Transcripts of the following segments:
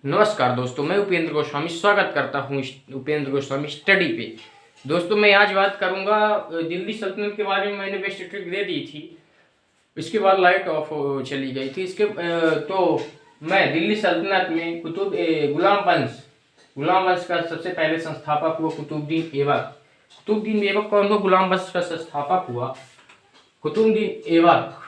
नमस्कार दोस्तों, मैं उपेंद्र गोस्वामी स्वागत करता हूँ उपेंद्र गोस्वामी स्टडी पे। दोस्तों, मैं आज बात करूँगा दिल्ली सल्तनत के बारे में। मैंने बेस्ट ट्रिक दे दी थी, इसके बाद लाइट ऑफ चली गई थी। तो मैं दिल्ली सल्तनत में गुलाम वंश का सबसे पहले संस्थापक हुआ कुतुबुद्दीन ऐबक कौन हुआ? गुलाम वंश का संस्थापक हुआ कुतुबुद्दीन ऐबक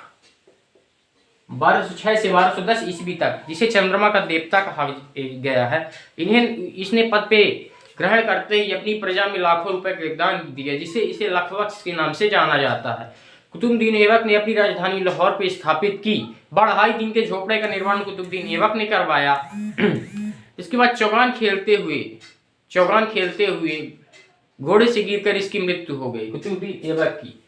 1206 से 1210 ईस्वी तक, जिसे चंद्रमा का देवता कहा गया है। इसने पद पे ग्रहण करते ही अपनी प्रजा में लाखों रुपए का योगदान दिया, जिसे इसे लखवक्स के नाम से जाना जाता है। कुतुबुद्दीन ऐबक ने अपनी राजधानी लाहौर पे स्थापित की। 2.5 दिन के झोपड़े का निर्माण कुतुबुद्दीन ऐबक ने करवाया। इसके बाद चौगान खेलते हुए घोड़े से गिरकर इसकी मृत्यु हो गई, कुतुबुद्दीन ऐबक की।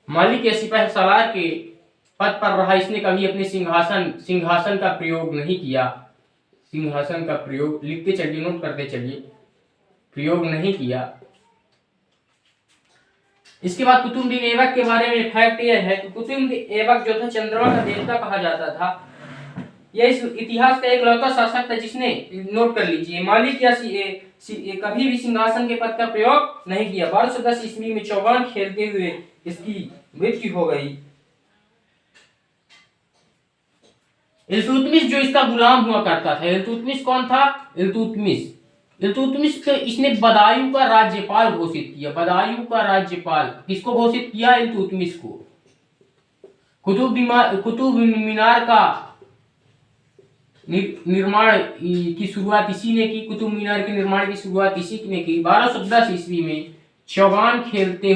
मालिक या सिपाही सालार के पद पर रहा। इसने कभी अपने सिंहासन का प्रयोग नहीं किया। सिंहासन का प्रयोग लिखते चलिए, नोट करते चलिए, प्रयोग नहीं किया। इसके बाद कुतुबुद्दीन ऐबक के बारे में फैक्ट यह है कि कुतुबुद्दीन ऐबक जो था चंद्रमा का देवता कहा जाता था। यह इस इतिहास का एक लौता शासक था जिसने, नोट कर लीजिए, मालिक या कभी भी सिंहासन के पद का प्रयोग नहीं किया। 1210 ईस्वी में चौगान खेलते हुए इसकी मृत्यु हो गई। इल्तुतमिश जो इसका गुलाम हुआ करता था। इल्तुतमिश कौन था? इल्तुतमिश को इसने बदायूं का राज्यपाल घोषित किया। बदायूं का राज्यपाल किसको घोषित किया? इल्तुतमिश को। कुतुब मीनार का निर्माण की शुरुआत इसी ने की। कुतुब मीनार के निर्माण की शुरुआत इसी ने की। 1210 ईस्वी में चौगान खेलते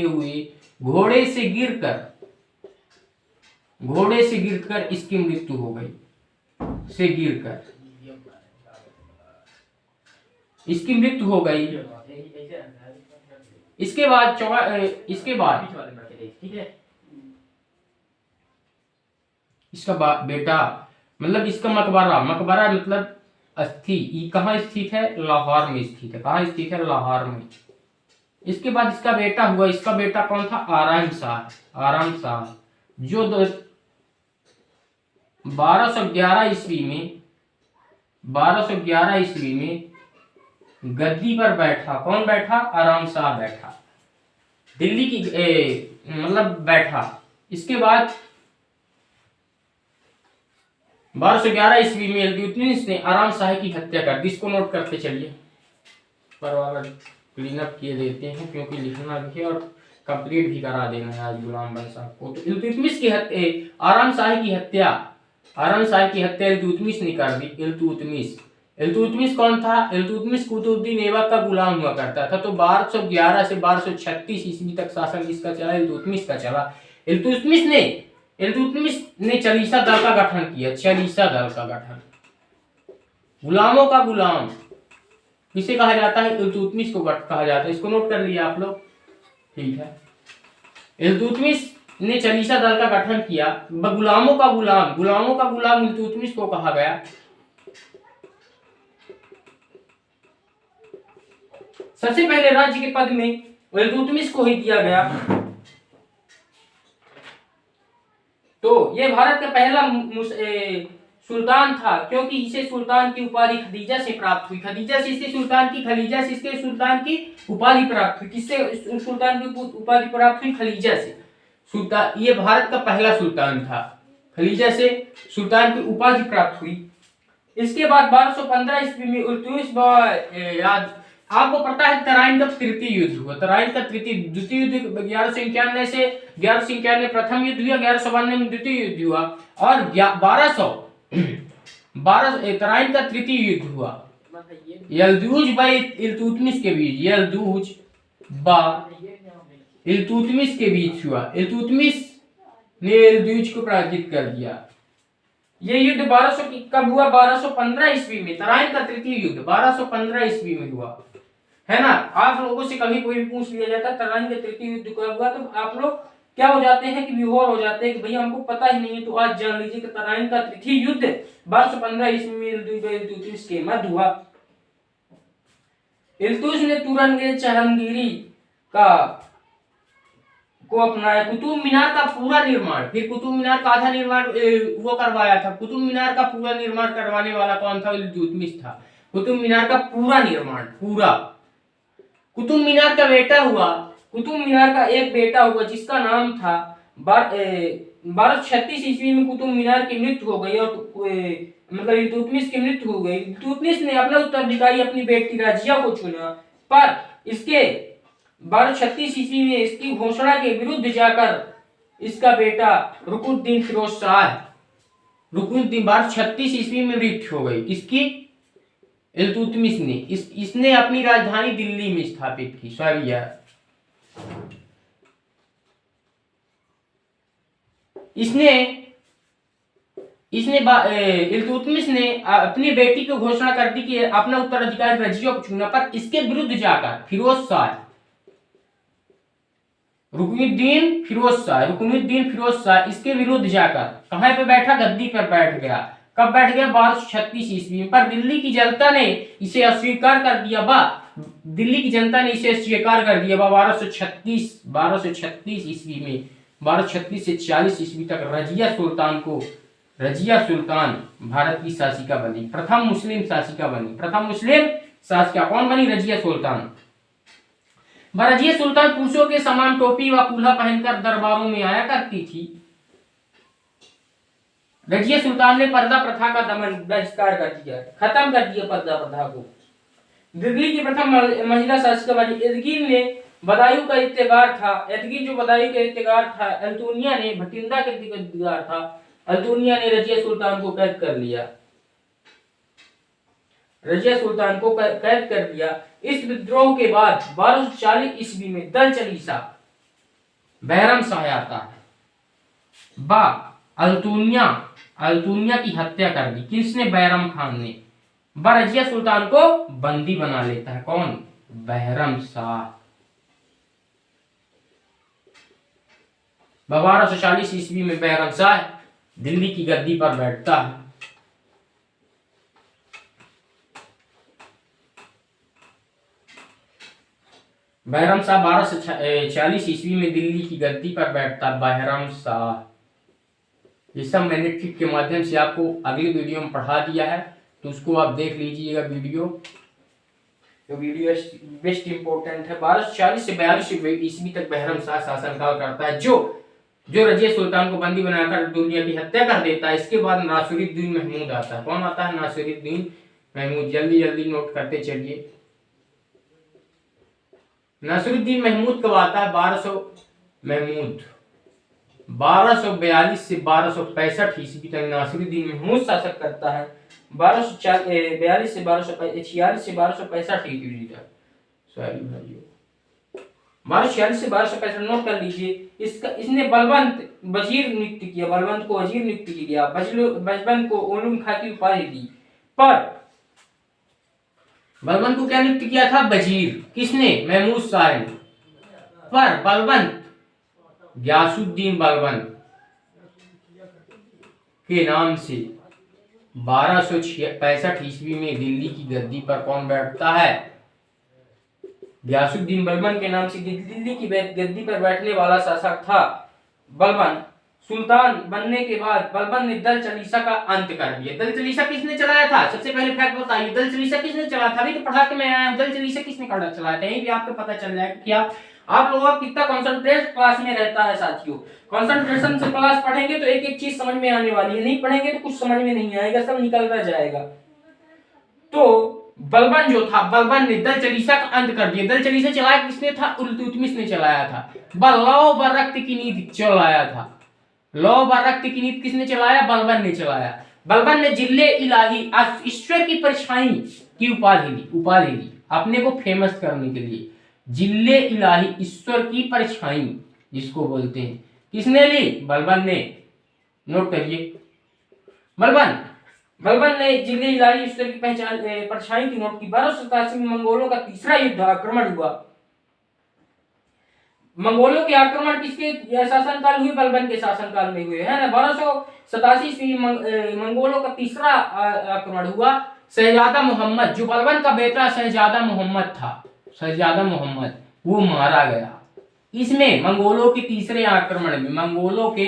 हुए घोड़े से गिरकर इसकी मृत्यु हो गई। इसकी मृत्यु हो गई। इसके बाद इसका बेटा, मतलब इसका मकबरा मतलब अस्थि कहाँ स्थित है? लाहौर में स्थित है। कहाँ स्थित है? लाहौर में। इसके बाद इसका बेटा हुआ। इसका बेटा कौन था? आराम शाह, जो 1211 ईस्वी में गद्दी पर बैठा। कौन बैठा? आराम शाह बैठा, दिल्ली की मतलब बैठा। इसके बाद 1211 ईस्वी में इल्तुतमिश ने आराम शाह की हत्या कर दी। इसको नोट करते चलिए, पर वाला क्लीन अप किए देते हैं क्योंकि लिखना भी है और कंप्लीट भी करा देना है आज गुलाम भाई साहब को। तो इल्तुतमिश की हत्या, आराम शाह की हत्या इल्तुतमिश ने कर दी। इल्तुतमिश कौन था? इल्तुतमिश कुतुबुद्दीन ऐबक का गुलाम हुआ करता था। तो 1211 से 1236 ईस्वी तक शासन किसका चला? इल्तुतमिश का चला। इल्तुतमिश ने चालीसा दल का गठन किया। गुलामों का गुलाम किसे कहा जाता है? इल्तुतमिश को कहा जाता है। इसको नोट कर लिया आप लोग, ठीक है। इल्तुतमिश ने चालीसा दल का गठन किया। गुलामों का गुलाम इल्तुतमिश को कहा गया। सबसे पहले राज्य के पद में इल्तुतमिश को ही दिया गया। तो ये भारत का पहला सुल्तान था, क्योंकि इसे सुल्तान की उपाधि खदीजा से प्राप्त हुई। खलीजा से इसके सुल्तान की उपाधि प्राप्त हुई। किससे सुल्तान की उपाधि प्राप्त हुई? खलीजा से। सुल्तान, ये भारत का पहला सुल्तान था। खलीजा से सुल्तान की उपाधि प्राप्त हुई। इसके बाद 1215 ईस्वी में इल्तुतमिश, आपको पता है तराइन का तृतीय युद्ध हुआ। द्वितीय युद्ध 1191 से 1191 प्रथम युद्ध हुआ, 1192 में द्वितीय युद्ध हुआ और 1212 तराइन का तृतीय युद्ध हुआ। यल्दूज व इल्तुतमिश के बीच, इल्तुतमिश के बीच हुआ। इल्तुतमिश ने यल्दूज को पराजित कर दिया। ये युद्ध 1200 कब हुआ? 1215 ईस्वी में। तराइन का तृतीय युद्ध 1215 ईस्वी में हुआ, है ना। आप लोगों से कभी कोई पूछ लिया जाता है तराइन का तृतीय युद्ध कब हुआ, तो आप लोग क्या हो जाते हैं कि विभोर हो जाते हैं कि भैया हमको पता ही नहीं है। तो आज जान लीजिए कि तराइन का तृतीय युद्ध 1215 ईस्वी में इल्तुतमिश के मध्य हुआ। इल्तुतमिश ने तुरंत जहांगीरी का को अपनाया। कुतुब मीनार का पूरा निर्माण, फिर कुतुब मीनार का आधा निर्माण वो करवाया था। कुतुब मीनार का पूरा निर्माण करवाने वाला कौन था? इल्तुतमिश था। कुतुब मीनार का पूरा निर्माण, पूरा। कुतुब मीनार का बेटा हुआ, कुतुब मीनार का एक बेटा हुआ जिसका नाम था 1236 ईस्वी में कुतुब मीनार की मृत्यु हो गई, और मतलब इल्तुतमिश की मृत्यु हो गई। इल्तुतमिश ने अपना उत्तराधिकारी अपनी बेटी रजिया को चुना, पर इसके 1236 ईस्वी में इसकी घोषणा के विरुद्ध जाकर इसका बेटा रुकुनुद्दीन फिरोज शाह, रुकुनुद्दीन 1236 ईस्वी में मृत्यु हो गई। किसकी? इल्तुतमिश ने। इसने अपनी राजधानी दिल्ली में स्थापित की। सॉरी यार, इसने इल्तुतमिश ने अपनी बेटी को घोषणा कर दी कि अपना उत्तराधिकारी रजिया को चुना, पर इसके विरुद्ध जाकर फिरोज शाह, रुकनुद्दीन फिरोज शाह इसके विरुद्ध जाकर कहां पे बैठा? गद्दी पर बैठ गया। कब बैठ गया? 1236 ईस्वी में। पर दिल्ली की जनता ने इसे अस्वीकार कर दिया। दिल्ली की जनता ने इसे स्वीकार कर दिया। 1236 ईस्वी में, 1236 से 40 ईस्वी तक रजिया सुल्तान भारत की शासिका बनी, प्रथम मुस्लिम शासिका बनी। प्रथम मुस्लिम शासिका कौन बनी? रजिया सुल्तान। रजिया सुल्तान पुरुषों के समान टोपी व कूल्हा पहनकर दरबारों में आया करती थी। रजिया सुल्तान ने पर्दा प्रथा का दमन, बहिष्कार कर दिया, खत्म कर दिया पर्दा प्रथा को। दिल्ली की प्रथम महिला शासिका बनी। यदगिर ने बदायूं का इत्तेगार था। यदगिर जो बदायूं का इत्तेगार था, अल्तुनिया ने भटिंडा का इत्तेगार था। अल्तुनिया ने रजिया सुल्तान को कैद कर लिया। रजिया सुल्तान को कैद कर दिया। इस विद्रोह के बाद 1240 ईस्वी में दल चलीसा बैरम शाह आता है। अल्तुनिया की हत्या कर दी। किसने? बैरम खान ने। रजिया सुल्तान को बंदी बना लेता है। कौन? बैरम शाह। 1240 ईस्वी में बैरम शाह दिल्ली की गद्दी पर बैठता है। बैरम शाह 1240 ईस्वी में दिल्ली की गद्दी पर बैठता है। बैरम शाह। ये सब मैंने ट्रिक के माध्यम से आपको अगली वीडियो में पढ़ा दिया है, तो उसको आप देख लीजिएगा वीडियो। तो वीडियो बेस्ट इंपॉर्टेंट है। 1240 से 42 ईस्वी तक बैरम शाह शासनकाल करता है, जो रजिया सुल्तान को बंदी बनाकर दुनिया की हत्या कर देता है। इसके बाद नासिरुद्दीन महमूद आता है। कौन आता है? नासिरुद्दीन महमूद। जल्दी जल्दी नोट करते चलिए। नासिरुद्दीन महमूद कब आता है? 1242 से 1265 ईस्वी तक नासिरुद्दीन महमूद शासक करता है। 1242 से 1246 से 1265 ईस्वी तक। सॉरी भाइयों, 1246 से 1265 नोट कर लीजिए। इसने बलवंत वजीर नियुक्त किया। बलवंत को वजीर नियुक्त किया। बलवंत को उलूम खां की उपाधि दी। पर बलवंत को क्या नियुक्त किया था? वजीर। किसने? महमूद शाह ने। पर बलवंत गयासुद्दीन बलवंत के नाम से 1265 ईस्वी में दिल्ली की गद्दी पर कौन बैठता है? गयासुद्दीन बलबन के नाम से दिल्ली की गद्दी पर बैठने वाला शासक था बलबन। सुल्तान बनने के बाद बलबन ने दल चलीसा का अंत कर दिया। दल चलीसा किसने चलाया था? सबसे पहले फैक्ट बताइए, दल चलीसा किसने चलाया था? अभी तो पढ़ा के मैं आया हूं, दल चलीसा किसने चलाया था? यही भी आपको पता चल जाएगा कि आप लोगों का कितना कॉन्सेंट्रेट क्लास में रहता है साथियों। कंसंट्रेशन से क्लास पढ़ेंगे तो एक एक चीज समझ में आने वाली है, नहीं पढ़ेंगे तो कुछ समझ में नहीं आएगा, सब निकलता जाएगा। तो बलबन जो था, बलबन ने दल चलीसा का अंत कर दिया। दल चलीसा चलाया किसने था? इल्तुतमिश ने चलाया था। लौ व रक्त की नीति चलाया था। लौ व रक्त की नीति किसने चलाया? बलबन ने चलाया। बलबन ने जिले इलाही ईश्वर की परछाई की उपाधि दी अपने को फेमस करने के लिए। जिले इलाही ईश्वर की परछाई जिसको बोलते हैं, किसने ली? बलबन ने। नोट करिए, बलबन ने जिले इलाही ईश्वर की परछाई की नोट की। 1287 में मंगोलों का तीसरा युद्ध आक्रमण हुआ। मंगोलों के आक्रमण किसके शासनकाल हुए? बलबन के शासनकाल में हुए, है ना। 1287 ईस्वी मंगोलों का तीसरा आक्रमण हुआ। शहजादा मोहम्मद, जो बलबन का बेटा शहजादा मोहम्मद था, शहजादा मोहम्मद, वो मारा गया। इसमें मंगोलों के तीसरे आक्रमण में, मंगोलों के,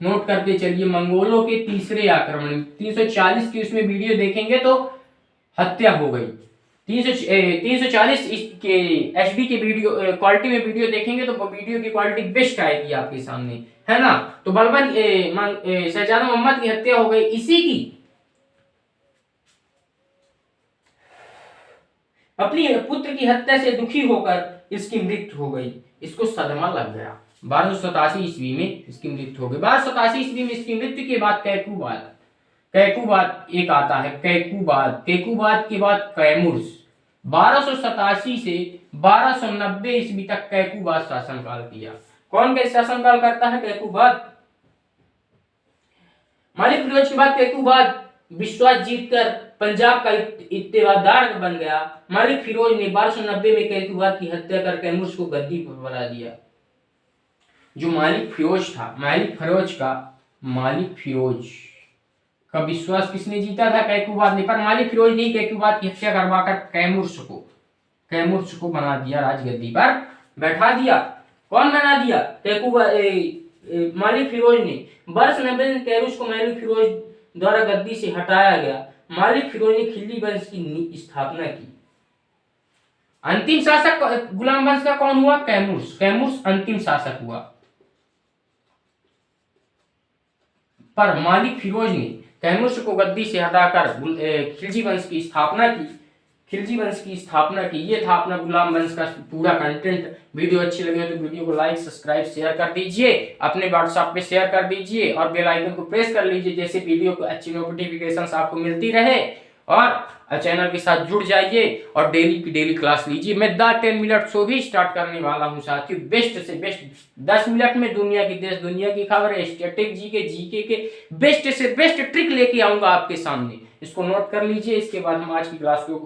नोट करते चलिए, मंगोलों के तीसरे आक्रमण में 340 की उसमें वीडियो देखेंगे तो हत्या हो गई। 340 इसके एचडी के वीडियो क्वालिटी में वीडियो देखेंगे तो वीडियो की क्वालिटी बेस्ट आएगी आपके सामने, है ना। तो बलबन शहजादा मोहम्मद की हत्या हो गई। इसी की अपनी पुत्र की हत्या से दुखी होकर इसकी मृत्यु हो गई। इसको सदमा लग गया। 1287 ईस्वी में इसकी मृत्यु हो गई। 1287 ईस्वी में इसकी मृत्यु के बाद कैकुबाद, कैकुबाद एक आता है, कैकुबाद, कैकुबाद के बाद कैमुर्स। 1287 से 1290 ईस्वी तक कैकुबाद शासनकाल किया। कौन का शासनकाल करता है? कैकुबाद। मालिक फिरोज के बाद कैकुबाद विश्वास जीतकर पंजाब का इत्तेवादार बन गया। मालिक फिरोज ने 1290 में कैकुबाद की हत्या कर कैमुर्स को गद्दी पर बना दिया। जो मालिक फिरोज था, मालिक फिरोज का विश्वास किसने जीता था? कैकुबाद ने। पर मालिक फिरोज ने कैकुबाद की हत्या करवाकर कैमुर्स को बना दिया, राजगद्दी पर बैठा दिया। कौन बना दिया? मालिक फिरोज ने। 1290 में कैमुर्स को मालिक फिरोज द्वारा गद्दी से हटाया गया। मालिक फिरोज ने खिलजी वंश की स्थापना की। अंतिम शासक गुलाम वंश का कौन हुआ? कैमुर्स अंतिम शासक हुआ। पर मालिक फिरोज ने कैमुर्स को गद्दी से हटाकर खिलजी वंश की स्थापना की। ये था अपना गुलाम वंश का पूरा कंटेंट। वीडियो अच्छी लगे तो वीडियो को लाइक, सब्सक्राइब, शेयर कर दीजिए। अपने व्हाट्सएप पे शेयर कर दीजिए और बेल आइकन को प्रेस कर लीजिए, जैसे वीडियो को अच्छी नोटिफिकेशंस आपको मिलती रहे। और चैनल के साथ जुड़ जाइए और डेली की डेली क्लास लीजिए। मैं 10 मिनट शो भी स्टार्ट करने वाला हूँ साथियों। बेस्ट से बेस्ट 10 मिनट में दुनिया की, देश दुनिया की खबरें, स्टैटिक जीके के बेस्ट से बेस्ट ट्रिक लेके आऊंगा आपके सामने। इसको नोट कर लीजिए। इसके बाद हम आज की क्लास को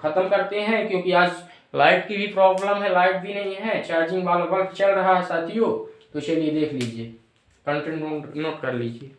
खत्म करते हैं, क्योंकि आज लाइट की भी प्रॉब्लम है, लाइट भी नहीं है, चार्जिंग वाला बल्ब चल रहा है साथियों। तो चलिए देख लीजिए, कंटेंट नोट कर लीजिए।